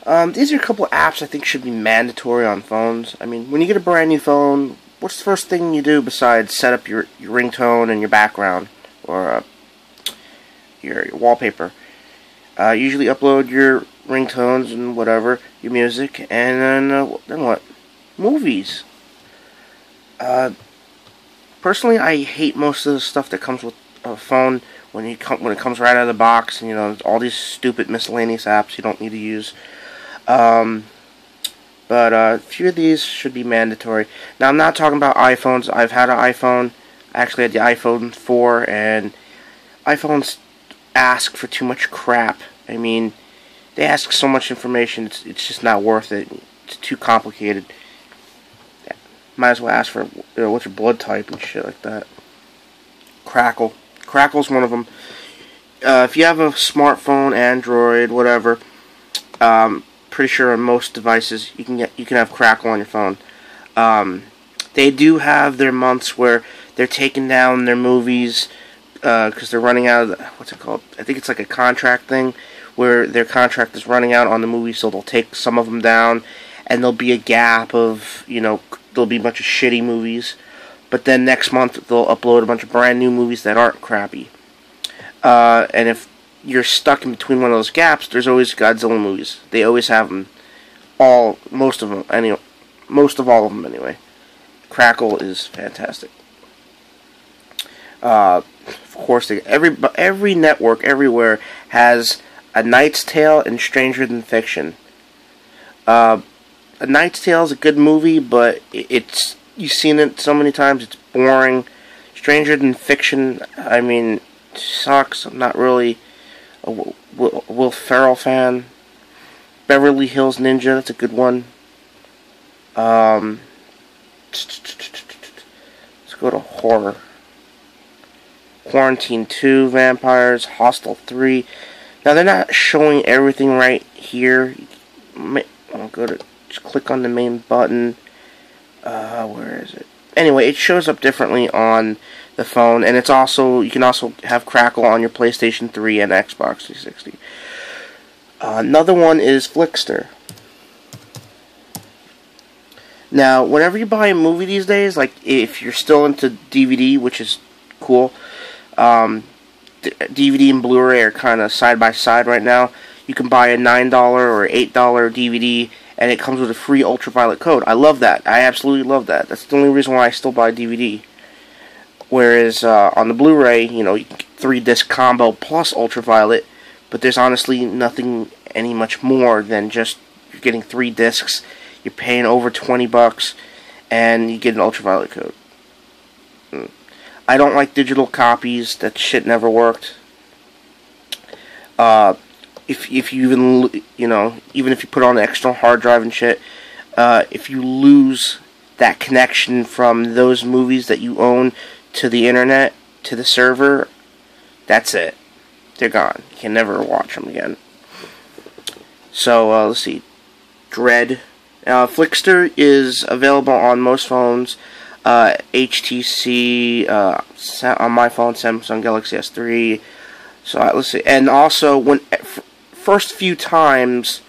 These are a couple of apps I think should be mandatory on phones. I mean, when you get a brand new phone, what's the first thing you do besides set up your ringtone and your background, or your wallpaper? Usually upload your ringtones and whatever, your music, and then what? Movies. Personally, I hate most of the stuff that comes with a phone when it comes right out of the box, and all these stupid miscellaneous apps you don't need to use. But a few of these should be mandatory. Now, I'm not talking about iPhones. I've had an iPhone. I actually had the iPhone 4, and iPhones ask for too much crap. I mean, they ask so much information, it's just not worth it. It's too complicated. Might as well ask for what's your blood type and shit like that. Crackle's one of them. If you have a smartphone, Android, whatever, pretty sure on most devices you can have Crackle on your phone. They do have their months where they're taking down their movies because they're running out of what's it called? I think it's like a contract thing where their contract is running out on the movie, so they'll take some of them down, and there'll be a gap of there'll be a bunch of shitty movies, but then next month they'll upload a bunch of brand new movies that aren't crappy. And if you're stuck in between one of those gaps, there's always Godzilla movies. They always have them, most of all of them anyway. Crackle is fantastic. Of course, every network everywhere has A Knight's Tale and Stranger Than Fiction. A Knight's Tale is a good movie, but you've seen it so many times, it's boring. Stranger Than Fiction, I mean, sucks. I'm not really a Will Ferrell fan. Beverly Hills Ninja, that's a good one. Let's go to horror. Quarantine 2, Vampires, Hostel 3. Now, they're not showing everything right here. I'll just click on the main button. Where is it? Anyway, it shows up differently on the phone, and you can also have Crackle on your PlayStation 3 and Xbox 360. Another one is Flixster. Now, whenever you buy a movie these days, like if you're still into DVD, which is cool, DVD and Blu-ray are kind of side by side right now. You can buy a $9 or $8 DVD, and it comes with a free Ultraviolet code. I love that. I absolutely love that. That's the only reason why I still buy DVD. Whereas on the Blu-ray, you get 3-disc combo plus Ultraviolet, but there's honestly nothing any much more than just you're getting 3 discs, you're paying over $20, and you get an Ultraviolet code. I don't like digital copies. That shit never worked. If you even if you put on an external hard drive and shit, if you lose that connection from those movies that you own to the internet, to the server, that's it. They're gone. You can never watch them again. So, let's see. Dread. Flixster is available on most phones. HTC, on my phone, Samsung Galaxy S3. So, let's see. And also, first few times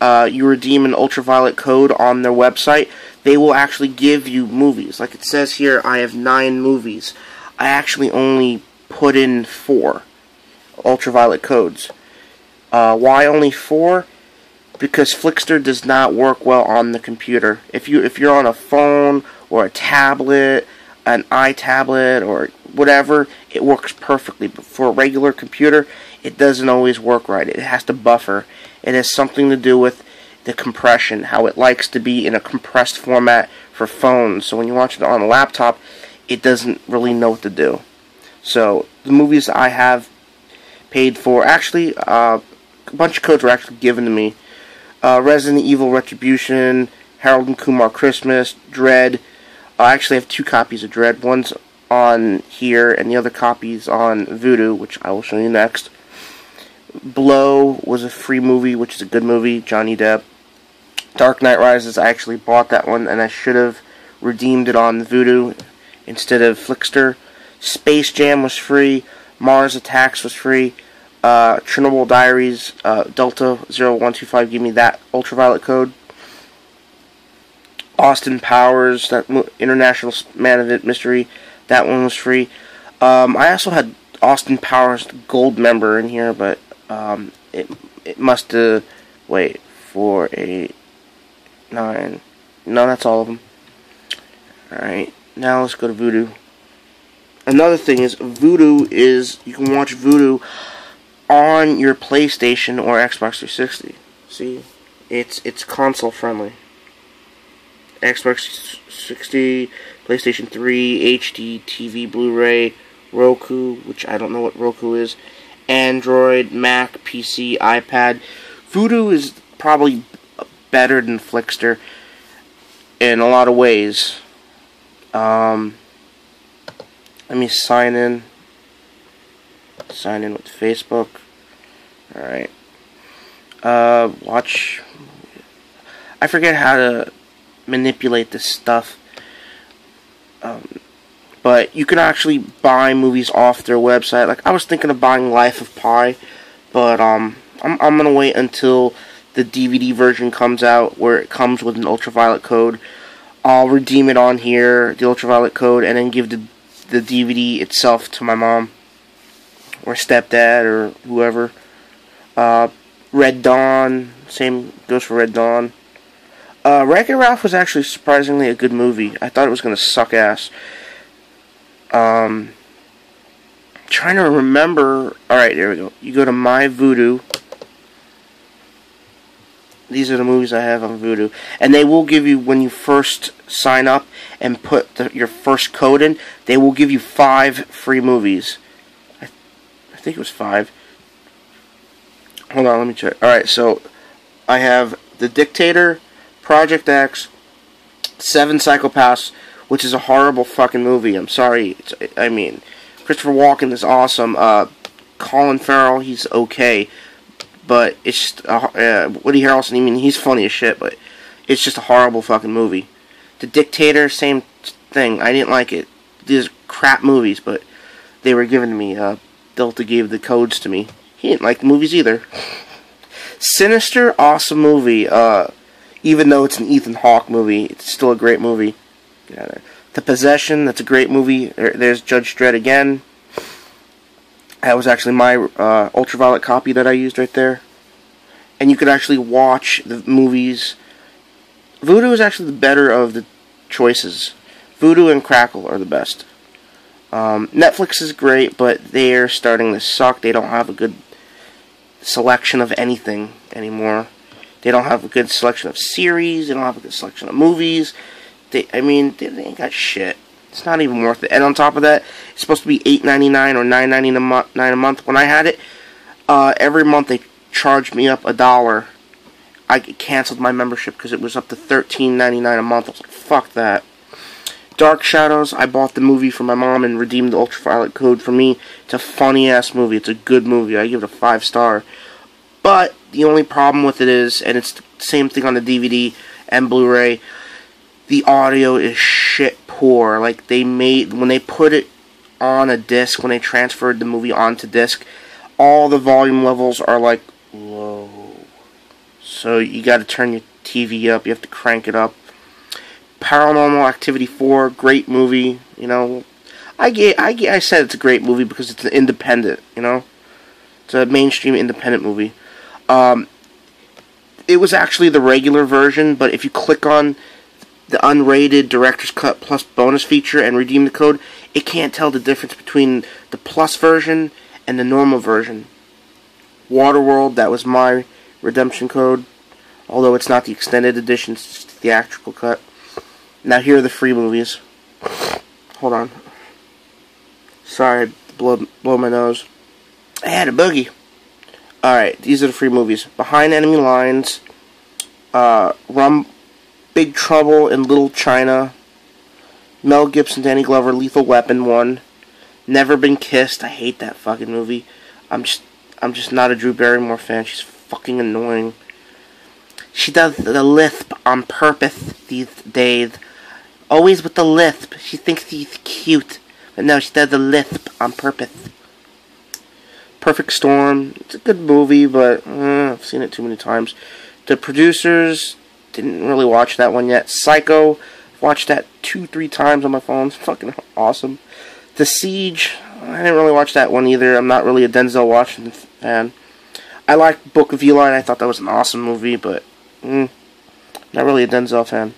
you redeem an Ultraviolet code on their website, they will actually give you movies. Like it says here, I have 9 movies. I actually only put in 4 Ultraviolet codes. Why only 4? Because Flixster does not work well on the computer. If you're on a phone or a tablet, an iTablet or whatever, it works perfectly. But for a regular computer, it doesn't always work right. It has to buffer. It has something to do with the compression, how it likes to be in a compressed format for phones. So when you watch it on a laptop, it doesn't really know what to do. So the movies I have paid for, actually, a bunch of codes were actually given to me. Resident Evil Retribution, Harold and Kumar Christmas, Dread. I actually have 2 copies of Dread. One's on here, and the other copy's on Vudu, which I will show you next. Blow was a free movie, which is a good movie, Johnny Depp. Dark Knight Rises, I actually bought that one, and I should have redeemed it on Vudu instead of Flixster. Space Jam was free. Mars Attacks was free. Chernobyl Diaries, Delta 0125 gave me that Ultraviolet code. Austin Powers, that International Man of It Mystery, that one was free. I also had Austin Powers Gold member in here, but it must have, wait, 4, 8, 9, no, that's all of them. Alright, now let's go to Vudu. Another thing is, Vudu is, you can watch Vudu on your PlayStation or Xbox 360. See? It's console friendly. Xbox 360, PlayStation 3, HD, TV, Blu-ray, Roku, which I don't know what Roku is, Android, Mac, PC, iPad. Vudu is probably better than Flickster in a lot of ways. Let me sign in. Sign in with Facebook. Alright. Watch. I forget how to manipulate this stuff. But you can actually buy movies off their website. Like, I was thinking of buying Life of Pi, but I'm gonna wait until the DVD version comes out, where it comes with an Ultraviolet code. I'll redeem it on here, the Ultraviolet code, and then give the DVD itself to my mom or stepdad or whoever. Red Dawn, same goes for Red Dawn. Wreck-It Ralph was actually surprisingly a good movie. I thought it was gonna suck ass. Trying to remember. Alright, there we go. You go to My Vudu. These are the movies I have on Vudu. And they will give you, when you first sign up and put your first code in, they will give you 5 free movies. I think it was 5. Hold on, let me check. Alright, so I have The Dictator, Project X, 7 Psychopaths, which is a horrible fucking movie. I'm sorry. I mean, Christopher Walken is awesome. Colin Farrell, he's okay. But it's just, Woody Harrelson, I mean, he's funny as shit, but it's just a horrible fucking movie. The Dictator, same thing. I didn't like it. These are crap movies, but they were given to me. Delta gave the codes to me. He didn't like the movies either. Sinister, awesome movie. Even though it's an Ethan Hawke movie, it's still a great movie. The Possession, that's a great movie. There's Judge Dredd again. That was actually my Ultraviolet copy that I used right there. And you could actually watch the movies. Vudu is actually the better of the choices. Vudu and Crackle are the best. Netflix is great, but they're starting to suck. They don't have a good selection of anything anymore. They don't have a good selection of series. They don't have a good selection of movies. They ain't got shit. It's not even worth it. And on top of that, it's supposed to be $8.99 or $9.99 a month. When I had it, every month they charged me up $1. I canceled my membership because it was up to $13.99 a month. I was like, fuck that. Dark Shadows, I bought the movie for my mom and redeemed the Ultraviolet code for me. It's a funny-ass movie. It's a good movie. I give it a 5-star. But the only problem with it is, and it's the same thing on the DVD and Blu-ray, the audio is shit poor. Like, when they put it on a disc, when they transferred the movie onto disc, all the volume levels are, like, low. So you gotta turn your TV up, you have to crank it up. Paranormal Activity 4, great movie, you know. I said it's a great movie because it's an independent, you know. It's a mainstream independent movie. It was actually the regular version, but if you click on the unrated Director's Cut Plus bonus feature and redeem the code, it can't tell the difference between the Plus version and the normal version. Waterworld, that was my redemption code, although it's not the extended edition, it's just the theatrical cut. Now here are the free movies. Hold on. Sorry, blow my nose. I had a boogie. Alright, these are the free movies. Behind Enemy Lines, Big Trouble in Little China, Mel Gibson, Danny Glover, Lethal Weapon 1, Never Been Kissed. I hate that fucking movie. I'm just not a Drew Barrymore fan. She's fucking annoying. She does the lisp on purpose these days. Always with the lisp. She thinks she's cute. But no, she does the lisp on purpose. Perfect Storm. It's a good movie, but I've seen it too many times. The Producers, didn't really watch that one yet. Psycho, watched that 2-3 times on my phone. It's fucking awesome. The Siege, I didn't really watch that one either. I'm not really a Denzel Washington fan. I like Book of Eli. I thought that was an awesome movie, but not really a Denzel fan.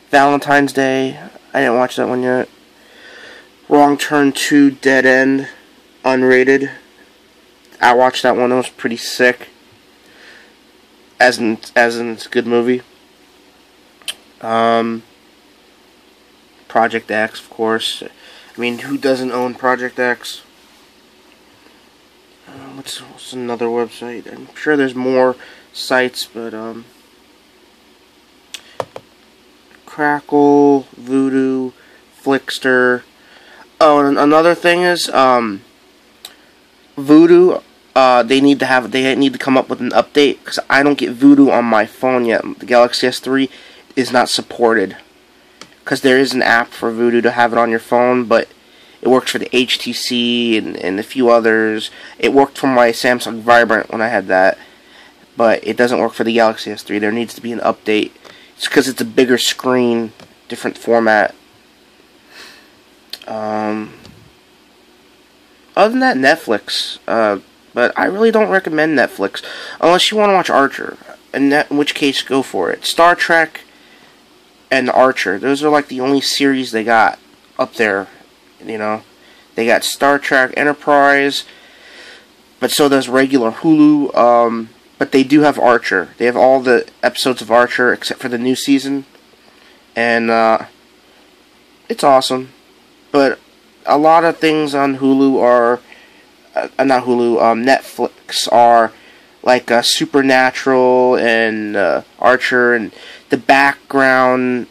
Valentine's Day, I didn't watch that one yet. Wrong Turn 2, Dead End, unrated. I watched that one. It was pretty sick. As in it's a good movie. Project X, of course. I mean, who doesn't own Project X? What's another website? I'm sure there's more sites, but Crackle, Voodoo, Flickster. Oh, and another thing is Voodoo. They need to come up with an update because I don't get Voodoo on my phone yet. The Galaxy S3 is not supported because there is an app for Voodoo to have it on your phone, but it works for the HTC and a few others. It worked for my Samsung Vibrant when I had that, but it doesn't work for the Galaxy S3. There needs to be an update. It's because it's a bigger screen, different format. Other than that, Netflix. But I really don't recommend Netflix unless you want to watch Archer, in which case go for it. Star Trek and Archer, those are like the only series they got up there. You know, they got Star Trek Enterprise, but so does regular Hulu. But they do have Archer. They have all the episodes of Archer except for the new season, and it's awesome. But a lot of things on Hulu are. Not Hulu, Netflix are like Supernatural and Archer, and the background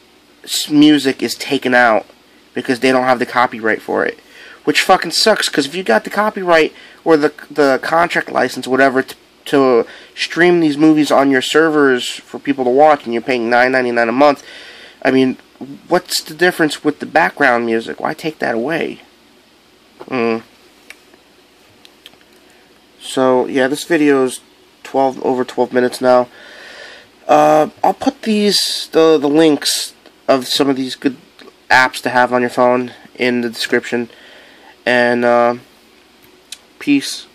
music is taken out because they don't have the copyright for it, which fucking sucks. Because if you got the copyright or the contract license, whatever, to stream these movies on your servers for people to watch, and you're paying $9.99 a month, I mean, what's the difference with the background music? Why take that away? So, yeah, this video is over 12 minutes now. I'll put the links of some of these good apps to have on your phone in the description. And, peace.